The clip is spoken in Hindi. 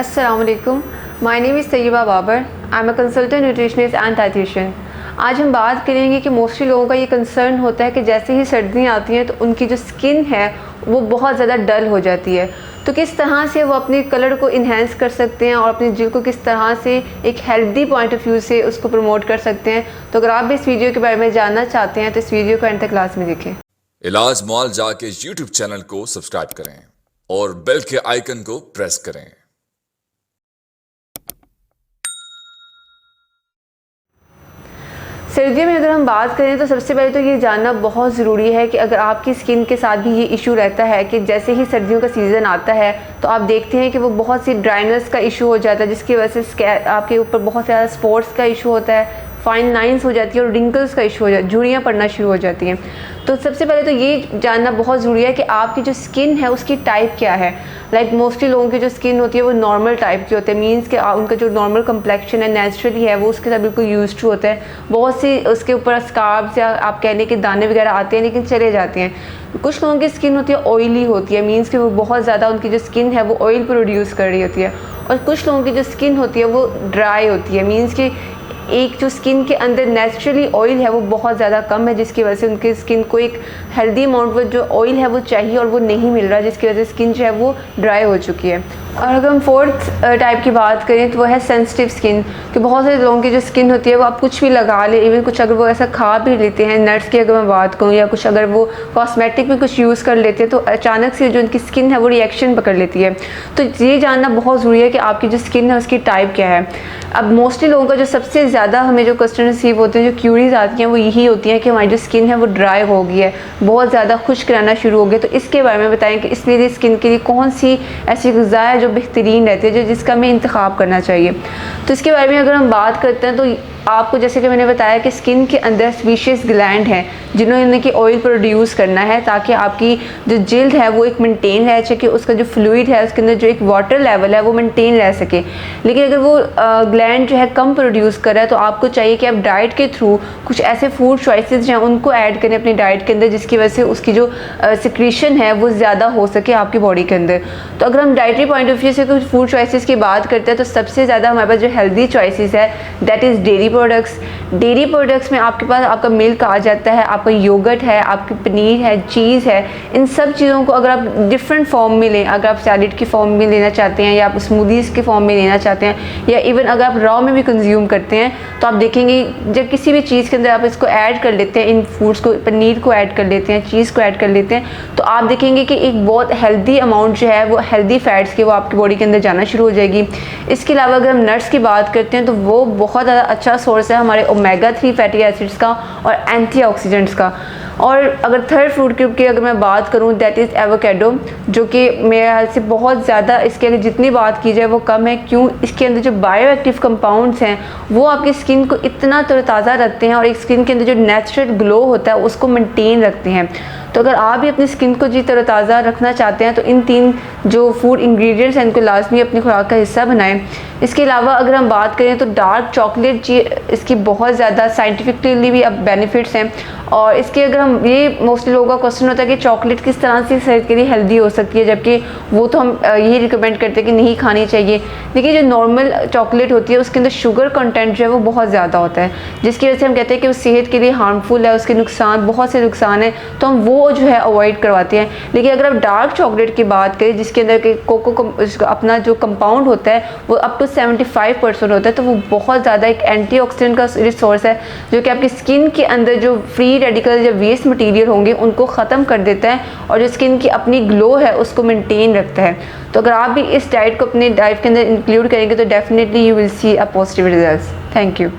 अस्सलामुअलैकुम, my name is Tayyaba Babar. I am a consultant nutritionist and dietitian. आज हम बात करेंगे कि मोस्टली लोगों का ये कंसर्न होता है कि जैसे ही सर्दियाँ आती हैं तो उनकी जो स्किन है वो बहुत ज़्यादा डल हो जाती है। तो किस तरह से वो अपने कलर को इन्हेंस कर सकते हैं और अपनी जिल्द को किस तरह से एक हेल्दी पॉइंट ऑफ व्यू से उसको प्रमोट कर सकते हैं। तो अगर आप भी इस वीडियो के बारे में जानना चाहते हैं तो इस वीडियो को एंड तक क्लास में देखें। इलाज मुआलजा के यूट्यूब चैनल को सब्सक्राइब करें और बेल के आइकन को प्रेस करें। सर्दियों में अगर हम बात करें तो सबसे पहले तो ये जानना बहुत ज़रूरी है कि अगर आपकी स्किन के साथ भी ये इशू रहता है कि जैसे ही सर्दियों का सीज़न आता है तो आप देखते हैं कि वो बहुत सी ड्राइनेस का इशू हो जाता है, जिसकी वजह से आपके ऊपर बहुत ज़्यादा स्पॉट्स का इशू होता है, फाइन लाइंस हो जाती है और रिंकल्स का इशू हो जाता है, झुर्रियाँ पड़ना शुरू हो जाती हैं। तो सबसे पहले तो ये जानना बहुत ज़रूरी है कि आपकी जो स्किन है उसकी टाइप क्या है। लाइक मोस्टली लोगों की जो स्किन होती है वो नॉर्मल टाइप की होती है, मीन्स कि उनका जो नॉर्मल कम्प्लेक्शन है नेचुरली है वो उसके साथ बिल्कुल यूज टू होता है। बहुत सी उसके ऊपर स्कार्ब्स या आप कहने के दाने वगैरह आते हैं लेकिन चले जाते हैं। कुछ लोगों की स्किन होती है ऑयली होती है, मीन्स कि वो बहुत ज़्यादा उनकी जो स्किन है वो ऑयल प्रोड्यूस कर रही होती है। और कुछ लोगों की जो स्किन होती है वो ड्राई होती है, मीन्स कि एक जो स्किन के अंदर नेचुरली ऑयल है वो बहुत ज़्यादा कम है, जिसकी वजह से उनकी स्किन को एक हेल्दी अमाउंट में जो ऑयल है वो चाहिए और वो नहीं मिल रहा, जिसकी वजह से स्किन जो है वो ड्राई हो चुकी है। और अगर हम फोर्थ टाइप की बात करें तो वो है सेंसिटिव स्किन। कि बहुत सारे लोगों की जो स्किन होती है वो आप कुछ भी लगा ले, इवन कुछ अगर वो ऐसा खा भी लेते हैं, नट्स की अगर मैं बात करूँ या कुछ अगर वो कॉस्मेटिक में कुछ यूज़ कर लेते हैं तो अचानक से जो उनकी स्किन है वो रिएक्शन पकड़ लेती है। तो ये जानना बहुत ज़रूरी है कि आपकी जो स्किन है उसकी टाइप क्या है। अब मोस्टली लोगों का जो सबसे ज़्यादा हमें जो क्वेश्चन रिसीव होते हैं, जो क्यूरीज आती हैं वो यही होती हैं कि हमारी जो स्किन है वो ड्राई हो गई है, बहुत ज़्यादा खुश्क रहना शुरू हो गया। तो इसके बारे में बताएं कि इस मेरी स्किन के लिए कौन सी ऐसी ग़िज़ा है जो बेहतरीन रहती है, जिसका हमें इंतखाब करना चाहिए। तो इसके बारे में अगर हम बात करते हैं तो आपको जैसे कि मैंने बताया कि स्किन के अंदर स्पीशियस ग्लैंड हैं जिन्होंने कि ऑयल प्रोड्यूस करना है ताकि आपकी जो जिल्द है वो एक मेंटेन रह सके, उसका जो फ्लूइड है उसके अंदर जो एक वाटर लेवल है वो मेंटेन रह सके। लेकिन अगर वो ग्लैंड जो है कम प्रोड्यूस कर रहा है तो आपको चाहिए कि आप डाइट के थ्रू कुछ ऐसे फूड चॉइसेस जो हैं उनको ऐड करें अपनी डाइट के अंदर, जिसकी वजह से उसकी जो सिक्रीशन है वो ज़्यादा हो सके आपकी बॉडी के अंदर। तो अगर हम डाइटरी पॉइंट ऑफ व्यू से कुछ फूड चॉइसेस की बात करते हैं तो सबसे ज़्यादा हमारे पास जो हेल्दी चॉइसेस है दैट इज़ डेयरी प्रोडक्ट्स में आपके पास आपका मिल्क आ जाता है, आपका योगर्ट है, आपकी पनीर है, चीज़ है। इन सब चीज़ों को अगर आप डिफरेंट फॉर्म में लें, अगर आप सैलेड की फॉर्म में लेना चाहते हैं या आप स्मूदीज़ के फॉर्म में लेना चाहते हैं या इवन अगर आप रॉ में भी कंज्यूम करते हैं तो आप देखेंगे जब किसी भी चीज़ के अंदर आप इसको ऐड कर लेते हैं, इन फूड्स को, पनीर को ऐड कर लेते हैं, चीज़ को ऐड कर लेते हैं, तो आप देखेंगे कि एक बहुत हेल्दी अमाउंट जो है वो हेल्दी फैट्स की वो आपकी बॉडी के अंदर जाना शुरू हो जाएगी। इसके अलावा अगर हम नट्स की बात करते हैं तो वो बहुत ज़्यादा अच्छा सोर्स है हमारे ओमेगा 3 फैटी एसिड्स का और एंटीऑक्सीडेंट्स का। और अगर थर्ड फ्रूट ग्रुप की अगर मैं बात करूं दैट इज़ एवोकेडो, जो कि मेरे ख्याल से बहुत ज़्यादा इसके अगर जितनी बात की जाए वो कम है। क्यों? इसके अंदर जो बायो एक्टिव कंपाउंड्स हैं वो आपकी स्किन को इतना तरोताज़ा रखते हैं और एक स्किन के अंदर जो नेचुरल ग्लो होता है उसको मेंटेन रखते हैं। तो अगर आप भी अपनी स्किन को जी तरोताज़ा रखना चाहते हैं तो इन 3 जो फूड इंग्रेडिएंट्स हैं इनको लाजमी अपनी खुराक का हिस्सा बनाएं। इसके अलावा अगर हम बात करें तो डार्क चॉकलेट इसकी बहुत ज़्यादा साइंटिफिकली भी अब बेनिफिट्स हैं। और इसके अगर हम ये मोस्टली लोगों का क्वेश्चन होता है कि चॉकलेट किस तरह से सेहत के लिए हेल्दी हो सकती है, जबकि वो तो हम यही रिकमेंड करते हैं कि नहीं खानी चाहिए। लेकिन जो नॉर्मल चॉकलेट होती है उसके अंदर शुगर कंटेंट जो है वो बहुत ज़्यादा होता है, जिसकी वजह से हम कहते हैं कि वो सेहत के लिए हार्मफुल है, उसके नुकसान बहुत से नुकसान हैं, तो हम वो जो है अवॉइड करवाते हैं। लेकिन अगर आप डार्क चॉकलेट की बात करें जिसके अंदर के अपना जो कंपाउंड होता है वो अप टू 75% होता है, तो वो बहुत ज़्यादा एक एंटीऑक्सीडेंट का रिसोर्स है जो कि आपकी स्किन के अंदर जो फ्री रेडिकल या वेस्ट मटेरियल होंगे उनको ख़त्म कर देता है और जो स्किन की अपनी ग्लो है उसको मेंटेन रखता है। तो अगर आप भी इस डाइट को अपने डाइट के अंदर इंक्लूड करेंगे तो definitely you will see a positive results. Thank you.